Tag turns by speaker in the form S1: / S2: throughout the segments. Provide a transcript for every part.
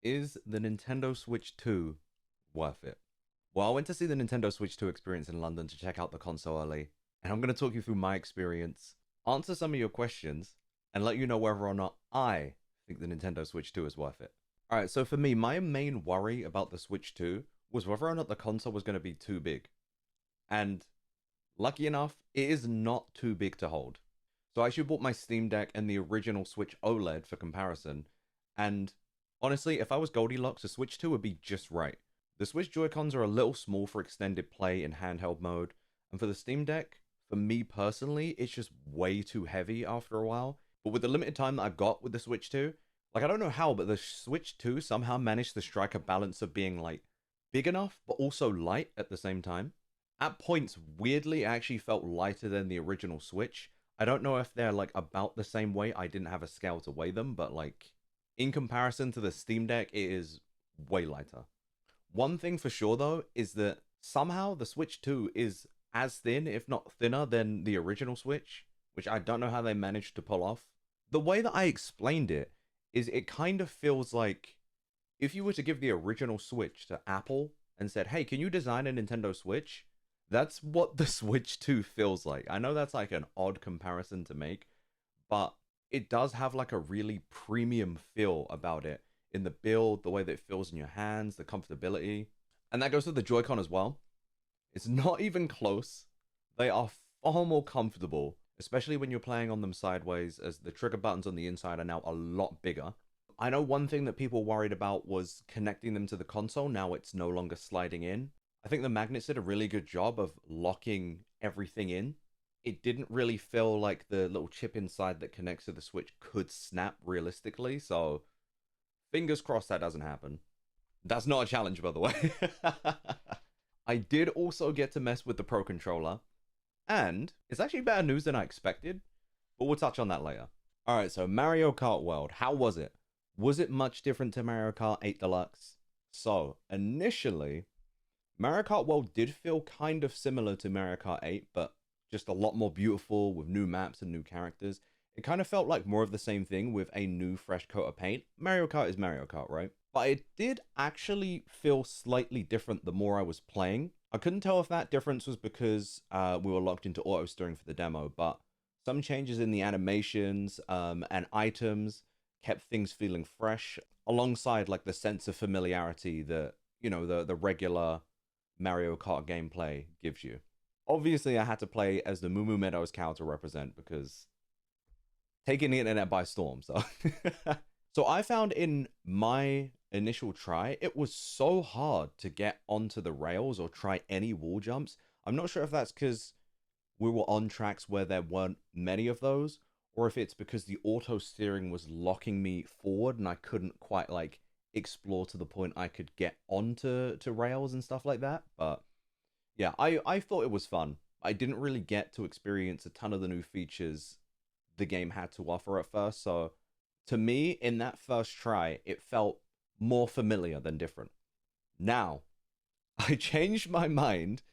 S1: Is the Nintendo Switch 2 worth it? Well, I went to see the Nintendo Switch 2 experience in London to check out the console early, and I'm going to talk you through my experience, answer some of your questions, and let you know whether or not I think the Nintendo Switch 2 is worth it. Alright, so for me, my main worry about the Switch 2 was whether or not the console was going to be too big. And lucky enough, it is not too big to hold. So I actually bought my Steam Deck and the original Switch OLED for comparison, and honestly, if I was Goldilocks, the Switch 2 would be just right. The Switch Joy-Cons are a little small for extended play in handheld mode, and for the Steam Deck, for me personally, it's just way too heavy after a while. But with the limited time that I've got with the Switch 2, like I don't know how, but the Switch 2 somehow managed to strike a balance of being like big enough, but also light at the same time. At points, weirdly, it actually felt lighter than the original Switch. I don't know if they're like about the same weight. I didn't have a scale to weigh them, but like in comparison to the Steam Deck, it is way lighter. One thing for sure, though, is that somehow the Switch 2 is as thin, if not thinner, than the original Switch, which I don't know how they managed to pull off. The way that I explained it is it kind of feels like if you were to give the original Switch to Apple and said, hey, can you design a Nintendo Switch? That's what the Switch 2 feels like. I know that's like an odd comparison to make, but it does have like a really premium feel about it in the build, the way that it feels in your hands, the comfortability. And that goes with the Joy-Con as well. It's not even close. They are far more comfortable, especially when you're playing on them sideways, as the trigger buttons on the inside are now a lot bigger. I know one thing that people worried about was connecting them to the console. Now it's no longer sliding in. I think the magnets did a really good job of locking everything in. It didn't really feel like the little chip inside that connects to the Switch could snap realistically, so fingers crossed that doesn't happen. That's not a challenge, by the way. I did also get to mess with the Pro Controller, and it's actually better news than I expected, but we'll touch on that later. Alright, so Mario Kart World, how was it? Was it much different to Mario Kart 8 Deluxe? So, initially, Mario Kart World did feel kind of similar to Mario Kart 8, but just a lot more beautiful with new maps and new characters. It kind of felt like more of the same thing with a new fresh coat of paint. Mario Kart is Mario Kart, right? But it did actually feel slightly different the more I was playing. I couldn't tell if that difference was because we were locked into auto steering for the demo, but some changes in the animations and items kept things feeling fresh, alongside like the sense of familiarity that, you know, the regular Mario Kart gameplay gives you. Obviously, I had to play as the Moo Moo Meadows cow to represent because taking the internet by storm. So, so I found in my initial try, it was so hard to get onto the rails or try any wall jumps. I'm not sure if that's because we were on tracks where there weren't many of those, or if it's because the auto steering was locking me forward and I couldn't quite like explore to the point I could get onto rails and stuff like that. But yeah, I thought it was fun. I didn't really get to experience a ton of the new features the game had to offer at first. So to me, in that first try, it felt more familiar than different. Now, I changed my mind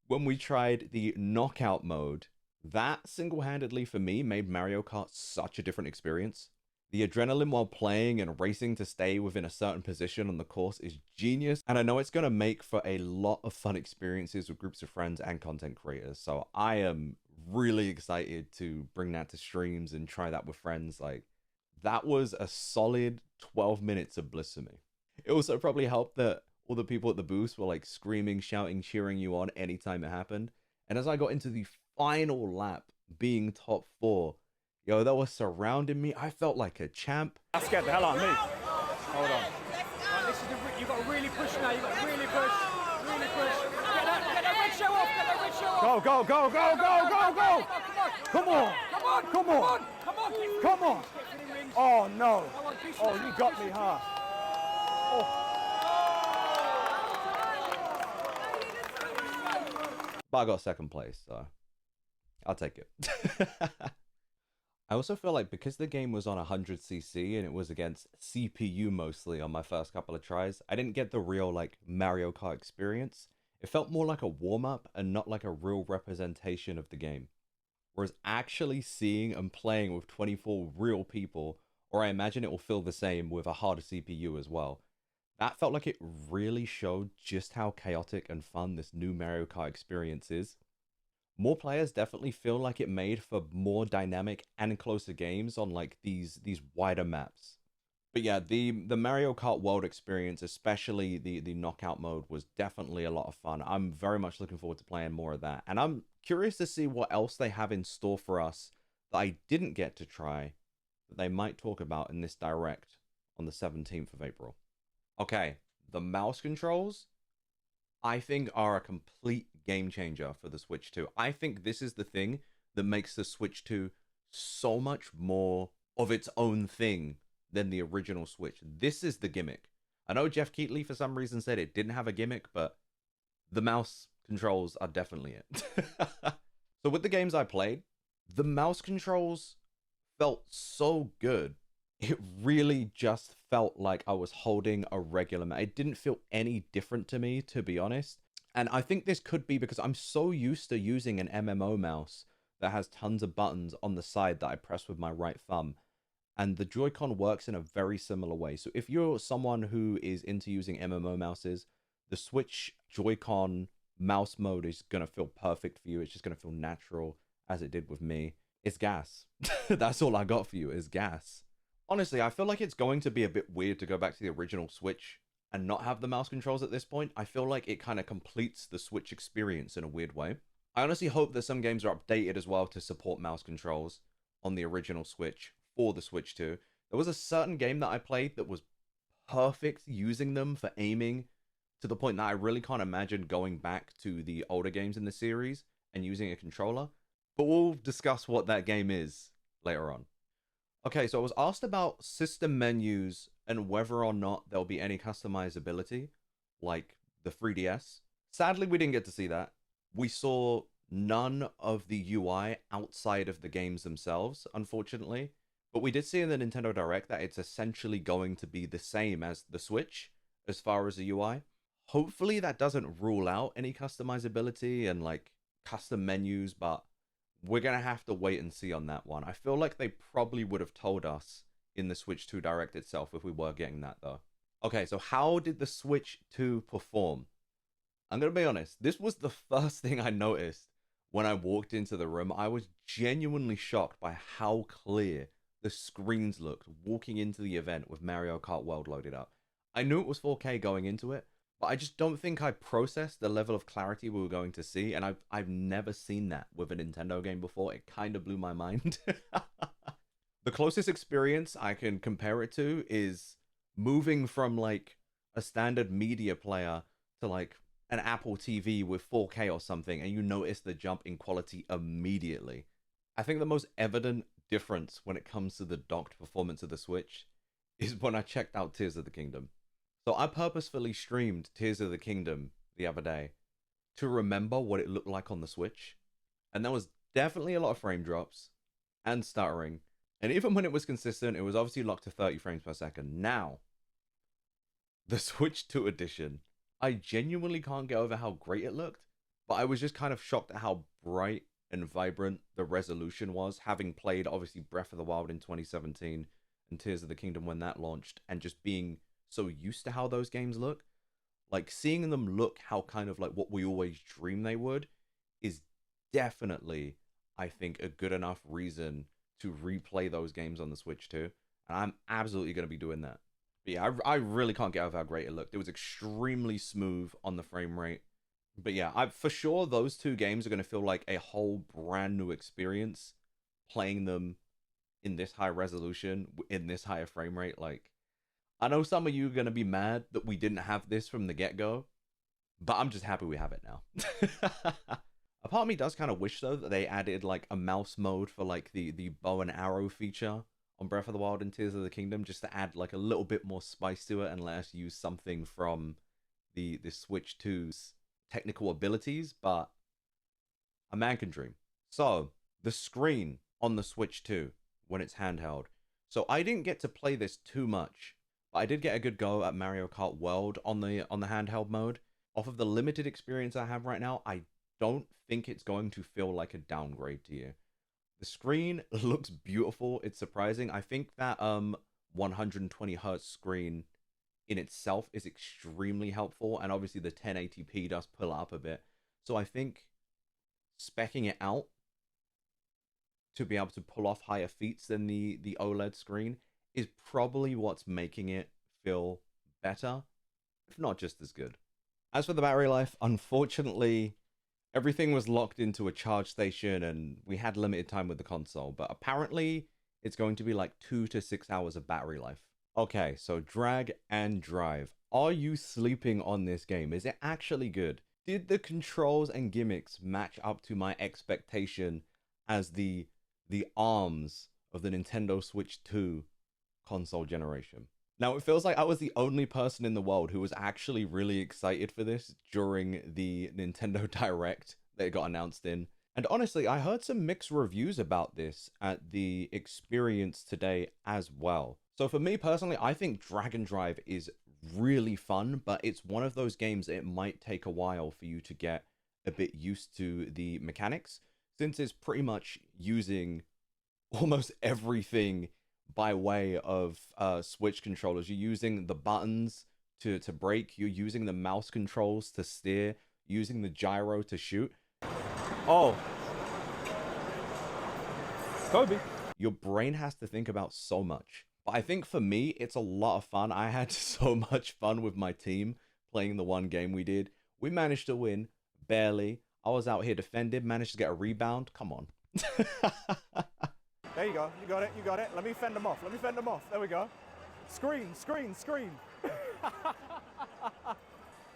S1: when we tried the knockout mode. That single-handedly for me made Mario Kart such a different experience. The adrenaline while playing and racing to stay within a certain position on the course is genius, and I know it's going to make for a lot of fun experiences with groups of friends and content creators, so I am really excited to bring that to streams and try that with friends. Like, that was a solid 12 minutes of bliss for me. It also probably helped that all the people at the booth were like screaming, shouting, cheering you on anytime it happened, and as I got into the final lap, being top 4, yo, that was surrounding me. I felt like a champ.
S2: That scared the hell out of me. Hold on. Right, this is you've got to really push now. You've got to really push. Really push. Get that red show off. Get that red show off. Go, go, go, go, go, go, go. Come on. Come on. Come on. Come on. Come on. Oh, no. Oh, you got me, huh? Oh.
S1: But I got second place, so I'll take it. I also feel like because the game was on 100cc and it was against CPU mostly on my first couple of tries, I didn't get the real like Mario Kart experience. It felt more like a warm-up and not like a real representation of the game. Whereas actually seeing and playing with 24 real people, or I imagine it will feel the same with a harder CPU as well, That felt like it really showed just how chaotic and fun this new Mario Kart experience is. More players definitely feel like it made for more dynamic and closer games on like these wider maps. But yeah, the Mario Kart World experience, especially the knockout mode, was definitely a lot of fun. I'm very much looking forward to playing more of that, and I'm curious to see what else they have in store for us that I didn't get to try that they might talk about in this direct on the 17th of April. Okay, the mouse controls I think are a complete game changer for the Switch 2. I think this is the thing that makes the Switch 2 so much more of its own thing than the original Switch. This is the gimmick. I know Jeff Keighley for some reason said it didn't have a gimmick, but the mouse controls are definitely it. So with the games I played, the mouse controls felt so good. It really just felt like I was holding a regular mouse. It didn't feel any different to me, to be honest. And I think this could be because I'm so used to using an MMO mouse that has tons of buttons on the side that I press with my right thumb. And the Joy-Con works in a very similar way. So if you're someone who is into using MMO mouses, the Switch Joy-Con mouse mode is going to feel perfect for you. It's just going to feel natural as it did with me. It's gas. That's all I got for you is gas. Honestly, I feel like it's going to be a bit weird to go back to the original Switch and not have the mouse controls at this point. I feel like it kind of completes the Switch experience in a weird way. I honestly hope that some games are updated as well to support mouse controls on the original Switch for the Switch 2. There was a certain game that I played that was perfect using them for aiming to the point that I really can't imagine going back to the older games in the series and using a controller. But we'll discuss what that game is later on. Okay, so I was asked about system menus and whether or not there'll be any customizability, like the 3DS. Sadly, we didn't get to see that. We saw none of the UI outside of the games themselves, unfortunately. But we did see in the Nintendo Direct that it's essentially going to be the same as the Switch as far as the UI. Hopefully, that doesn't rule out any customizability and like custom menus, but we're going to have to wait and see on that one. I feel like they probably would have told us in the Switch 2 Direct itself if we were getting that, though. Okay, so how did the Switch 2 perform? I'm going to be honest, this was the first thing I noticed when I walked into the room. I was genuinely shocked by how clear the screens looked walking into the event with Mario Kart World loaded up. I knew it was 4K going into it, but I just don't think I processed the level of clarity we were going to see, and I've never seen that with a Nintendo game before. It kind of blew my mind. The closest experience I can compare it to is moving from like a standard media player to like an Apple TV with 4K or something, and you notice the jump in quality immediately. I think the most evident difference when it comes to the docked performance of the Switch is when I checked out Tears of the Kingdom. So I purposefully streamed Tears of the Kingdom the other day to remember what it looked like on the Switch. And there was definitely a lot of frame drops and stuttering. And even when it was consistent, it was obviously locked to 30 frames per second. Now, the Switch 2 edition, I genuinely can't get over how great it looked. But I was just kind of shocked at how bright and vibrant the resolution was, having played obviously Breath of the Wild in 2017 and Tears of the Kingdom when that launched, and just being so used to how those games look. Like seeing them look how kind of like what we always dream they would is definitely, I think, a good enough reason to replay those games on the Switch too. And I'm absolutely going to be doing that. But yeah, I really can't get over how great it looked. It was extremely smooth on the frame rate. But yeah, for sure those two games are going to feel like a whole brand new experience playing them in this high resolution, in this higher frame rate. Like, I know some of you are going to be mad that we didn't have this from the get-go, but I'm just happy we have it now. A part of me does kind of wish, though, that they added, like, a mouse mode for, like, the bow and arrow feature on Breath of the Wild and Tears of the Kingdom, just to add, like, a little bit more spice to it and let us use something from the Switch 2's technical abilities, but a man can dream. So, the screen on the Switch 2, when it's handheld. So, I didn't get to play this too much, but I did get a good go at Mario Kart World on the handheld mode. Off of the limited experience I have right now, I don't think it's going to feel like a downgrade to you. The screen looks beautiful. It's surprising. I think that 120 hertz screen in itself is extremely helpful, and obviously the 1080p does pull up a bit. So I think speccing it out to be able to pull off higher feats than the OLED screen is probably what's making it feel better, if not just as good. As for the battery life, unfortunately, everything was locked into a charge station and we had limited time with the console, but apparently it's going to be like 2 to 6 hours of battery life. Okay, so drag and drive. Are you sleeping on this game? Is it actually good? Did the controls and gimmicks match up to my expectation as the arms of the Nintendo Switch 2 console generation? Now, it feels like I was the only person in the world who was actually really excited for this during the Nintendo Direct that it got announced in. And honestly, I heard some mixed reviews about this at the experience today as well. So for me personally, I think Drag and Drive is really fun, but it's one of those games that it might take a while for you to get a bit used to the mechanics, since it's pretty much using almost everything by way of Switch controllers. You're using the buttons to brake, you're using the mouse controls to steer, using the gyro to shoot.
S2: Oh. Kobe.
S1: Your brain has to think about so much. But I think for me, it's a lot of fun. I had so much fun with my team playing the one game we did. We managed to win, barely. I was out here defending, managed to get a rebound. Come on.
S2: There you go. You got it. You got it. Let me fend them off. Let me fend them off. There we go. Screen, screen, screen.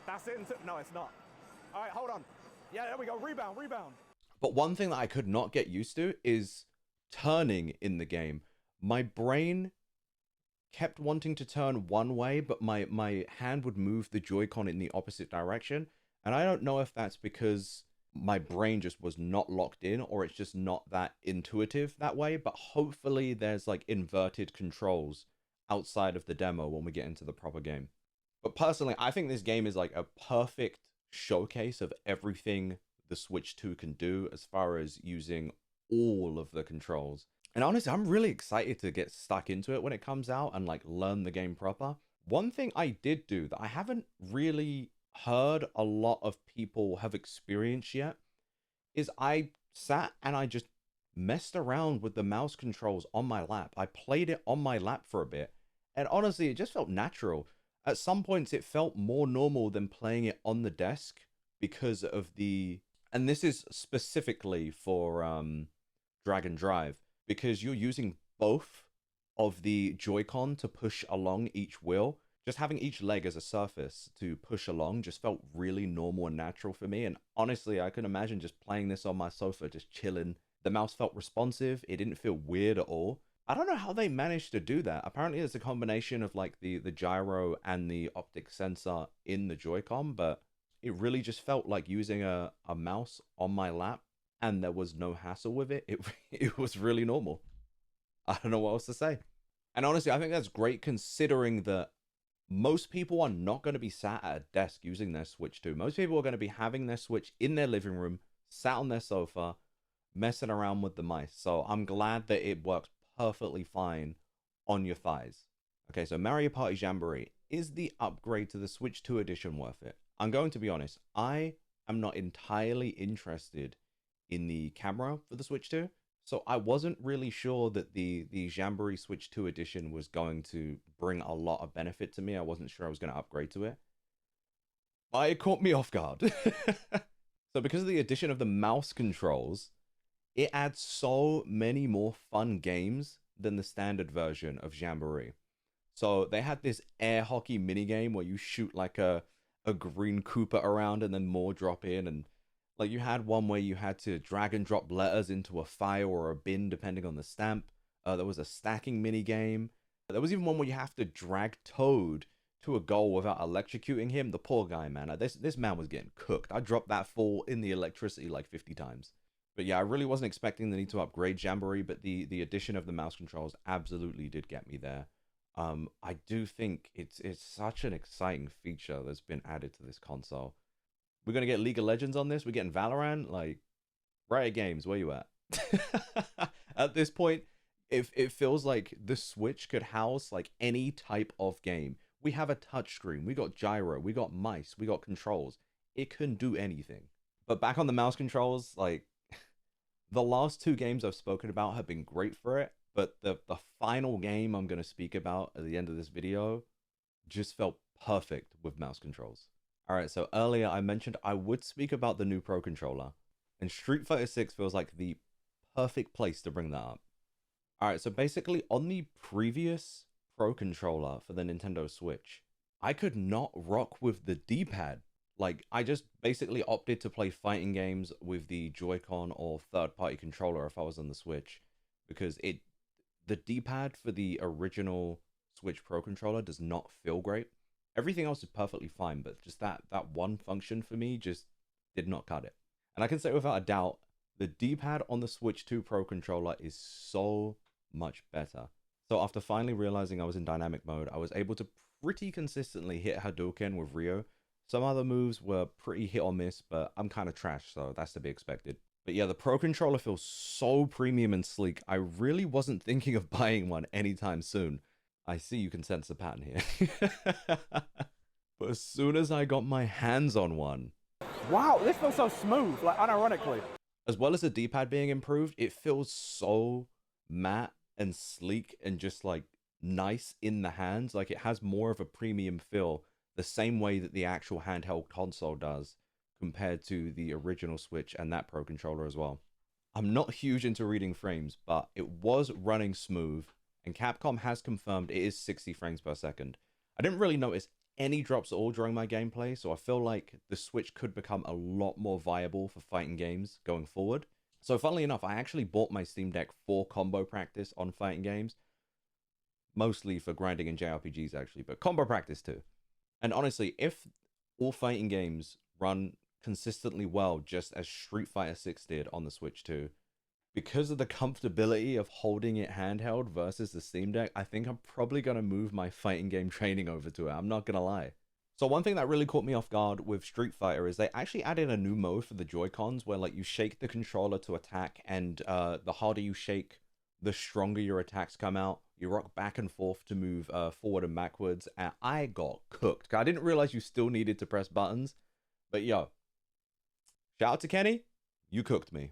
S2: That's it. No, it's not. All right, hold on. Yeah, there we go. Rebound, rebound.
S1: But one thing that I could not get used to is turning in the game. My brain kept wanting to turn one way, but my hand would move the Joy-Con in the opposite direction. And I don't know if that's because my brain just was not locked in, or it's just not that intuitive that way, but hopefully there's like inverted controls outside of the demo when we get into the proper game. But personally, I think this game is like a perfect showcase of everything the Switch 2 can do as far as using all of the controls. And honestly, I'm really excited to get stuck into it when it comes out and like learn the game proper. One thing I did do that I haven't really heard a lot of people have experienced yet is I sat and I just messed around with the mouse controls on my lap. I played it on my lap for a bit, and honestly, it just felt natural. At some points, it felt more normal than playing it on the desk because of the... And this is specifically for Drag and Drive, because you're using both of the Joy-Con to push along each wheel. Just having each leg as a surface to push along just felt really normal and natural for me. And honestly, I can imagine just playing this on my sofa, just chilling. The mouse felt responsive. It didn't feel weird at all. I don't know how they managed to do that. Apparently, it's a combination of like the gyro and the optic sensor in the Joy-Con, but it really just felt like using a mouse on my lap, and there was no hassle with it. It was really normal. I don't know what else to say. And honestly, I think that's great considering that most people are not going to be sat at a desk using their Switch 2. Most people are going to be having their Switch in their living room, sat on their sofa, messing around with the mice. So I'm glad that it works perfectly fine on your thighs. Okay, so Mario Party Jamboree. Is the upgrade to the Switch 2 edition worth it? I'm going to be honest. I am not entirely interested in the camera for the Switch 2. So I wasn't really sure that the Jamboree Switch 2 edition was going to bring a lot of benefit to me. I wasn't sure I was going to upgrade to it. But it caught me off guard. So because of the addition of the mouse controls, it adds so many more fun games than the standard version of Jamboree. So they had this air hockey minigame where you shoot like a green Koopa around and then more drop in, and like you had one where you had to drag and drop letters into a file or a bin depending on the stamp. There was a stacking mini game. There was even one where you have to drag Toad to a goal without electrocuting him. The poor guy, man. This man was getting cooked. I dropped that fall in the electricity like 50 times. But yeah, I really wasn't expecting the need to upgrade Jamboree, but the addition of the mouse controls absolutely did get me there. I do think it's such an exciting feature that's been added to this console. We're going to get League of Legends on this. We're getting Valorant. Like, Riot Games, where you at? At this point, it feels like the Switch could house like any type of game. We have a touchscreen, we got gyro, we got mice, we got controls. It couldn't do anything. But back on the mouse controls, like the last two games I've spoken about have been great for it, but the final game I'm going to speak about at the end of this video just felt perfect with mouse controls. All right, so earlier I mentioned I would speak about the new Pro Controller, and Street Fighter 6 feels like the perfect place to bring that up. All right, so basically on the previous Pro Controller for the Nintendo Switch, I could not rock with the D-pad. Like, I just basically opted to play fighting games with the Joy-Con or third-party controller if I was on the Switch, because the D-pad for the original Switch Pro Controller does not feel great. Everything else is perfectly fine, but just that one function for me just did not cut it. And I can say without a doubt, the D-pad on the Switch 2 Pro Controller is so much better. So after finally realizing I was in dynamic mode, I was able to pretty consistently hit Hadouken with Ryo. Some other moves were pretty hit or miss, but I'm kind of trash, so that's to be expected. But yeah, the Pro Controller feels so premium and sleek. I really wasn't thinking of buying one anytime soon. I see you can sense the pattern here. But as soon as I got my hands on one...
S2: Wow, this feels so smooth, like unironically.
S1: As well as the D-pad being improved, it feels so matte and sleek and just like nice in the hands. Like it has more of a premium feel, the same way that the actual handheld console does compared to the original Switch and that Pro Controller as well. I'm not huge into reading frames, but it was running smooth, and Capcom has confirmed it is 60 frames per second. I didn't really notice any drops at all during my gameplay, so I feel like the Switch could become a lot more viable for fighting games going forward. So funnily enough, I actually bought my Steam Deck for combo practice on fighting games, mostly for grinding in JRPGs actually, but combo practice too. And honestly, if all fighting games run consistently well just as Street Fighter 6 did on the Switch 2, because of the comfortability of holding it handheld versus the Steam Deck, I think I'm probably going to move my fighting game training over to it. I'm not going to lie. So one thing that really caught me off guard with Street Fighter is they actually added a new mode for the Joy-Cons where like you shake the controller to attack, and the harder you shake, the stronger your attacks come out. You rock back and forth to move forward and backwards, and I got cooked. I didn't realize you still needed to press buttons, but yo, shout out to Kenny. You cooked me.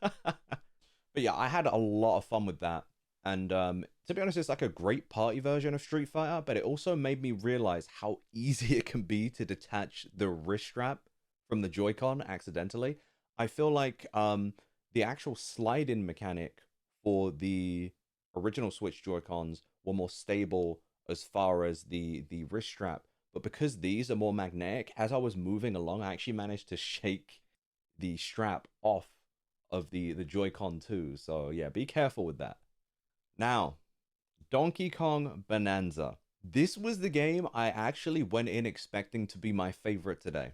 S1: But yeah, I had a lot of fun with that. And to be honest, it's like a great party version of Street Fighter, but it also made me realize how easy it can be to detach the wrist strap from the Joy-Con accidentally. I feel like the actual slide-in mechanic for the original Switch Joy-Cons were more stable as far as the wrist strap. But because these are more magnetic, as I was moving along, I actually managed to shake the strap off of the Joy-Con too. So yeah, be careful with that. Now, Donkey Kong Bananza. This was the game I actually went in expecting to be my favorite today.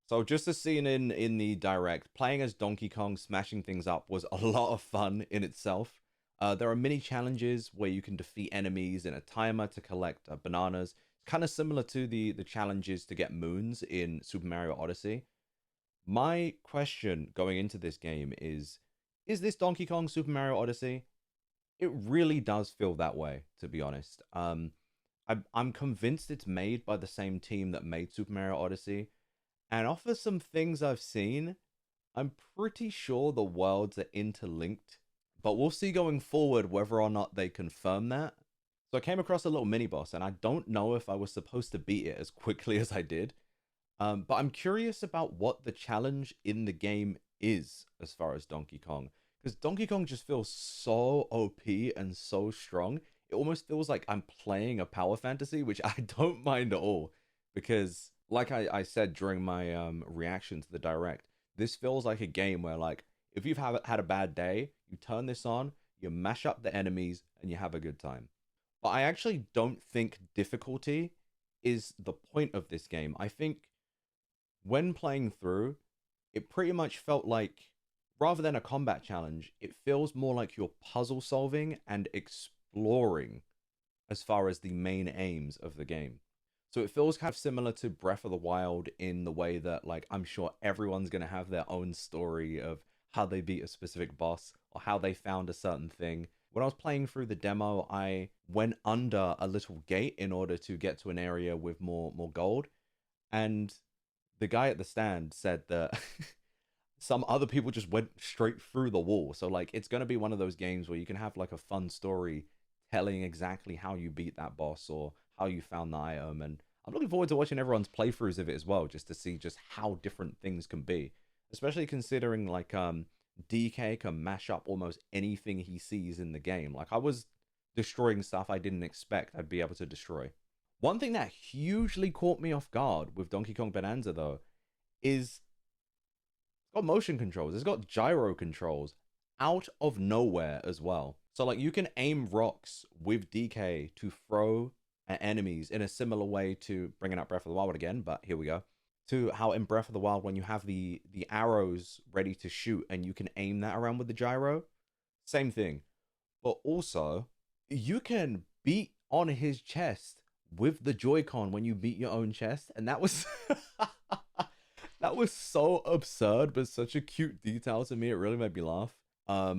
S1: So just a scene in the direct, playing as Donkey Kong, smashing things up was a lot of fun in itself. There are mini challenges where you can defeat enemies in a timer to collect bananas. Kind of similar to the challenges to get moons in Super Mario Odyssey. My question going into this game is this Donkey Kong Super Mario Odyssey? It really does feel that way, to be honest. I'm convinced it's made by the same team that made Super Mario Odyssey. And off of some things I've seen, I'm pretty sure the worlds are interlinked. But we'll see going forward whether or not they confirm that. So I came across a little mini-boss, and I don't know if I was supposed to beat it as quickly as I did. But I'm curious about what the challenge in the game is as far as Donkey Kong. Because Donkey Kong just feels so OP and so strong. It almost feels like I'm playing a power fantasy, which I don't mind at all. Because, like I said during my reaction to the direct, this feels like a game where, like, if you've had a bad day, you turn this on, you mash up the enemies, and you have a good time. But I actually don't think difficulty is the point of this game. I think when playing through, it pretty much felt like, rather than a combat challenge, it feels more like you're puzzle solving and exploring as far as the main aims of the game. So it feels kind of similar to Breath of the Wild in the way that, like, I'm sure everyone's going to have their own story of how they beat a specific boss or how they found a certain thing. When I was playing through the demo, I went under a little gate in order to get to an area with more gold. And the guy at the stand said that some other people just went straight through the wall. So like it's gonna be one of those games where you can have like a fun story telling exactly how you beat that boss or how you found the item. And I'm looking forward to watching everyone's playthroughs of it as well, just to see just how different things can be. Especially considering like DK can mash up almost anything he sees in the game. Like I was destroying stuff I didn't expect I'd be able to destroy. One thing that hugely caught me off guard with Donkey Kong Bonanza though is it's got motion controls. It's got gyro controls out of nowhere as well. So like you can aim rocks with DK to throw at enemies in a similar way to bringing up Breath of the Wild again, but here we go. To how in Breath of the Wild when you have the arrows ready to shoot and you can aim that around with the gyro. Same thing. But also you can beat on his chest with the Joy-Con when you beat your own chest, and that was that was so absurd but such a cute detail to me. It really made me laugh.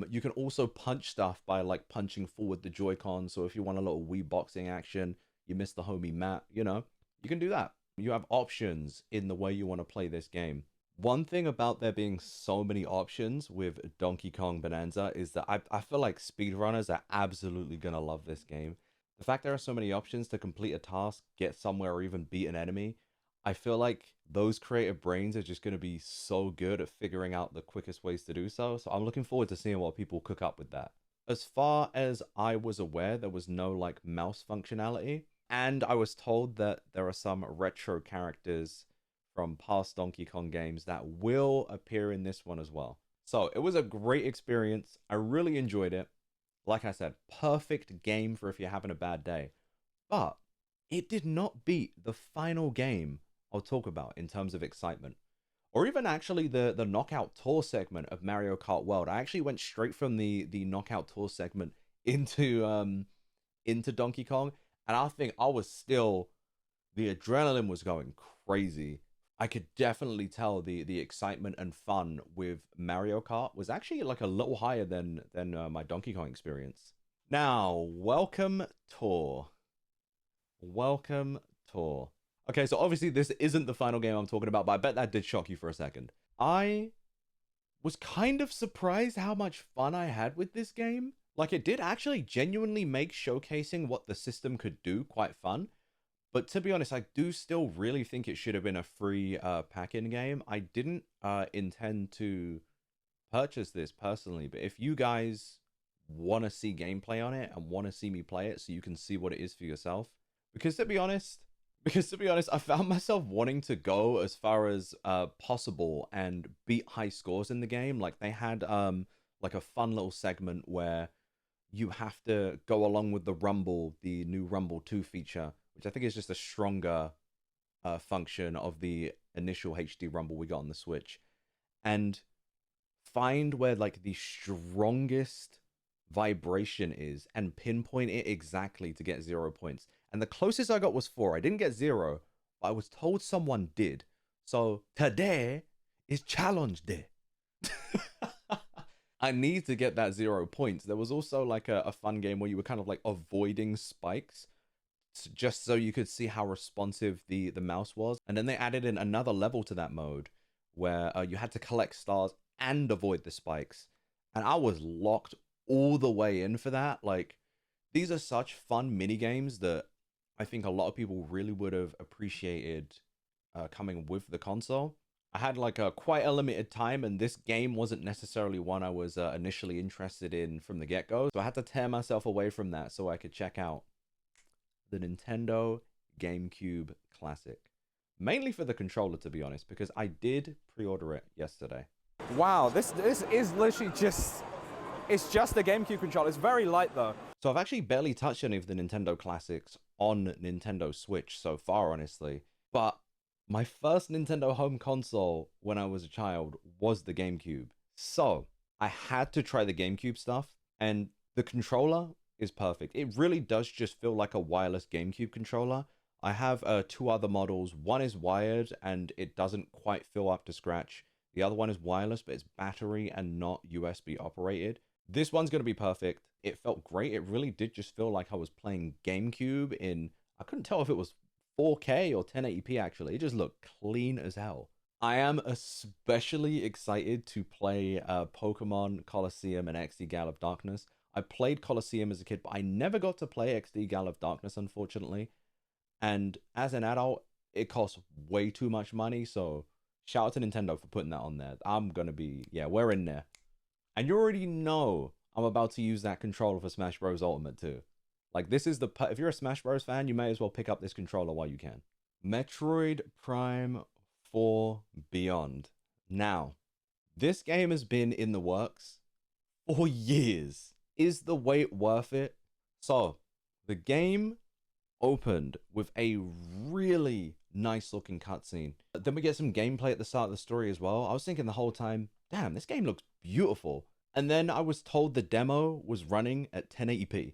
S1: You can also punch stuff by like punching forward the Joy-Con, so if you want a little Wii boxing action, you miss the homie Matt, you know, you can do that. You have options in the way you want to play this game. One thing about there being so many options with Donkey Kong Bonanza is that I feel like speedrunners are absolutely gonna love this game. The fact there are so many options to complete a task, get somewhere, or even beat an enemy, I feel like those creative brains are just going to be so good at figuring out the quickest ways to do so. So I'm looking forward to seeing what people cook up with that. As far as I was aware, there was no like mouse functionality. And I was told that there are some retro characters from past Donkey Kong games that will appear in this one as well. So it was a great experience. I really enjoyed it. Like I said, perfect game for if you're having a bad day. But it did not beat the final game I'll talk about in terms of excitement. Or even actually the knockout tour segment of Mario Kart World. I actually went straight from the knockout tour segment into Donkey Kong. And I think I was still, the adrenaline was going crazy. I could definitely tell the excitement and fun with Mario Kart was actually like a little higher than my Donkey Kong experience. Now, welcome tour. Welcome tour. Okay, so obviously this isn't the final game I'm talking about, but I bet that did shock you for a second. I was kind of surprised how much fun I had with this game. Like, it did actually genuinely make showcasing what the system could do quite fun. But to be honest, I do still really think it should have been a free pack-in game. I didn't intend to purchase this personally, but if you guys want to see gameplay on it and want to see me play it so you can see what it is for yourself, because to be honest, I found myself wanting to go as far as possible and beat high scores in the game. Like they had like a fun little segment where you have to go along with the Rumble, the new Rumble 2 feature, which I think is just a stronger function of the initial HD Rumble we got on the Switch, and find where like the strongest vibration is and pinpoint it exactly to get 0 points. And the closest I got was 4. I didn't get 0, but I was told someone did. So today is challenge day. I need to get that 0 points. There was also like a fun game where you were kind of like avoiding spikes just so you could see how responsive the mouse was. And then they added in another level to that mode where you had to collect stars and avoid the spikes. And I was locked all the way in for that. Like, these are such fun mini games that I think a lot of people really would have appreciated coming with the console. I had like quite a limited time, and this game wasn't necessarily one I was initially interested in from the get-go. So I had to tear myself away from that so I could check out the Nintendo GameCube Classic. Mainly for the controller, to be honest, because I did pre-order it yesterday.
S2: Wow, this is literally just, it's just a GameCube controller. It's very light though.
S1: So I've actually barely touched any of the Nintendo classics on Nintendo Switch so far, honestly. But my first Nintendo home console when I was a child was the GameCube. So I had to try the GameCube stuff, and the controller is perfect. It really does just feel like a wireless GameCube controller. I have 2 other models. One is wired and it doesn't quite feel up to scratch. The other one is wireless, but it's battery and not USB operated. This one's going to be perfect. It felt great. It really did just feel like I was playing GameCube in, I couldn't tell if it was 4K or 1080p actually. It just looked clean as hell. I am especially excited to play Pokemon Colosseum and XD Gale of Darkness. I played Colosseum as a kid, but I never got to play XD Gale of Darkness, unfortunately. And as an adult, it costs way too much money. So shout out to Nintendo for putting that on there. I'm gonna be, yeah, we're in there. And you already know I'm about to use that controller for Smash Bros. Ultimate too. Like this is the, if you're a Smash Bros. Fan, you may as well pick up this controller while you can. Metroid Prime 4 Beyond. Now, this game has been in the works for years. Is the wait worth it? So, the game opened with a really nice looking cutscene. Then we get some gameplay at the start of the story as well. I was thinking the whole time, damn, this game looks beautiful. And then I was told the demo was running at 1080p.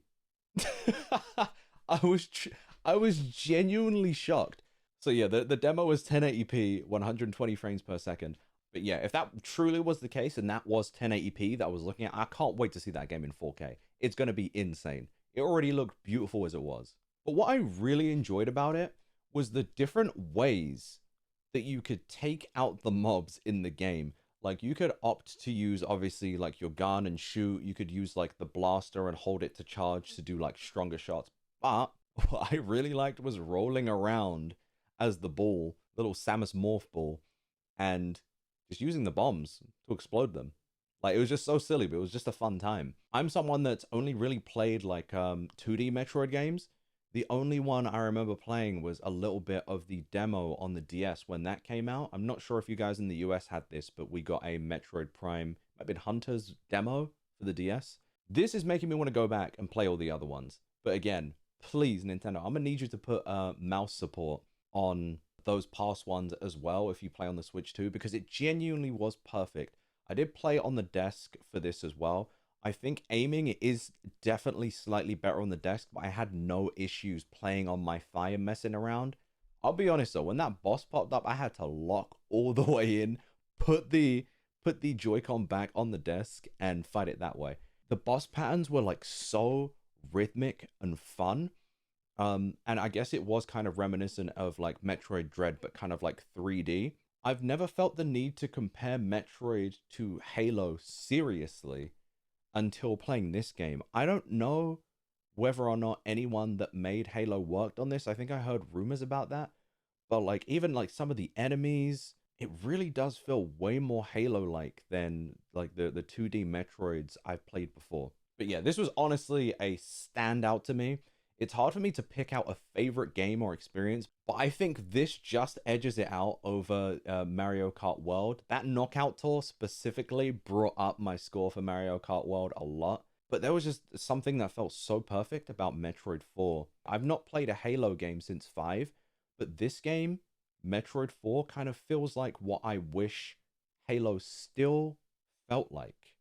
S1: I was genuinely shocked. So yeah, the demo was 1080p, 120 frames per second. But yeah, if that truly was the case and that was 1080p that I was looking at, I can't wait to see that game in 4K. It's going to be insane. It already looked beautiful as it was. But what I really enjoyed about it was the different ways that you could take out the mobs in the game. Like you could opt to use obviously like your gun and shoot. You could use like the blaster and hold it to charge to do like stronger shots. But what I really liked was rolling around as the ball, little Samus morph ball, and just using the bombs to explode them. Like it was just so silly, but it was just a fun time. I'm someone that's only really played like 2D Metroid games. The only one I remember playing was a little bit of the demo on the DS when that came out. I'm not sure if you guys in the US had this, but we got a Metroid Prime, might have been Hunter's demo for the DS. This is making me want to go back and play all the other ones. But again, please, Nintendo, I'm gonna need you to put mouse support on those past ones as well if you play on the Switch too, because it genuinely was perfect. I did play on the desk for this as well. I think aiming is definitely slightly better on the desk, but I had no issues playing on my Thigh and messing around. I'll be honest though, when that boss popped up, I had to lock all the way in, put the Joy-Con back on the desk and fight it that way. The boss patterns were like so rhythmic and fun. And I guess it was kind of reminiscent of like Metroid Dread, but kind of like 3D. I've never felt the need to compare Metroid to Halo seriously until playing this game. I don't know whether or not anyone that made Halo worked on this. I think I heard rumors about that. But like even like some of the enemies, it really does feel way more Halo-like than like the 2D Metroids I've played before. But yeah, this was honestly a standout to me. It's hard for me to pick out a favorite game or experience, but I think this just edges it out over Mario Kart World. That knockout tour specifically brought up my score for Mario Kart World a lot, but there was just something that felt so perfect about Metroid 4. I've not played a Halo game since 5, but this game, Metroid 4, kind of feels like what I wish Halo still felt like.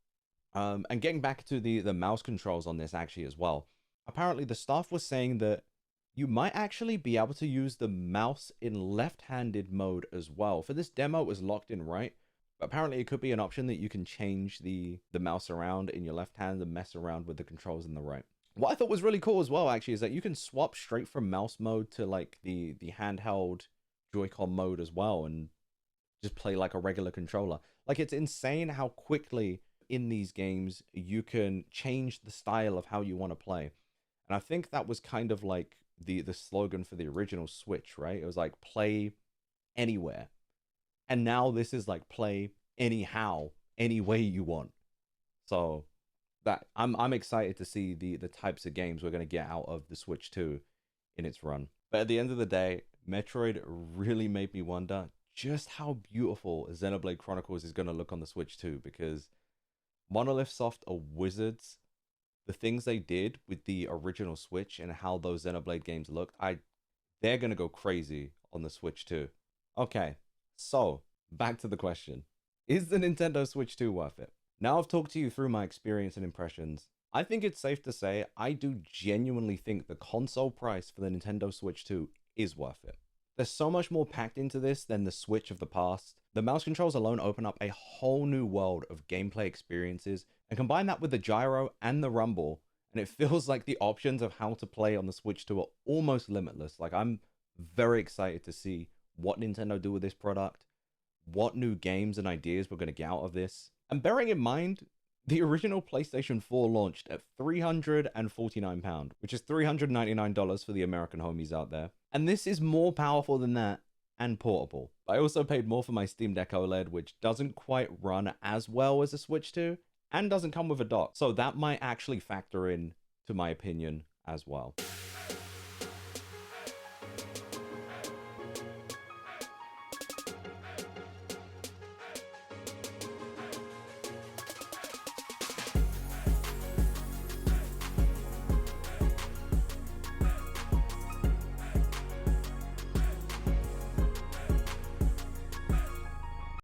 S1: And getting back to the mouse controls on this actually as well. Apparently the staff was saying that you might actually be able to use the mouse in left-handed mode as well. For this demo, it was locked in right, but apparently it could be an option that you can change the mouse around in your left hand and mess around with the controls in the right. What I thought was really cool as well, actually, is that you can swap straight from mouse mode to like the handheld Joy-Con mode as well and just play like a regular controller. Like it's insane how quickly in these games you can change the style of how you want to play. And I think that was kind of like the slogan for the original Switch, right? It was like play anywhere. And now this is like play anyhow, any way you want. So that I'm excited to see the types of games we're going to get out of the Switch 2 in its run. But at the end of the day, Metroid really made me wonder just how beautiful Xenoblade Chronicles is going to look on the Switch 2, because Monolith Soft are wizards. The things they did with the original Switch and how those Xenoblade games looked, they're gonna go crazy on the Switch too. Okay, so back to the question. Is the Nintendo Switch 2 worth it? Now I've talked to you through my experience and impressions. I think it's safe to say I do genuinely think the console price for the Nintendo Switch 2 is worth it. There's so much more packed into this than the Switch of the past. The mouse controls alone open up a whole new world of gameplay experiences, and combine that with the gyro and the rumble, And it feels like the options of how to play on the Switch 2 are almost limitless. Like, I'm very excited to see what Nintendo do with this product, what new games and ideas we're going to get out of this. And bearing in mind, the original PlayStation 4 launched at £349, which is $399 for the American homies out there. And this is more powerful than that and portable. I also paid more for my Steam Deck OLED, which doesn't quite run as well as a Switch 2 and doesn't come with a dock. So that might actually factor in to my opinion as well.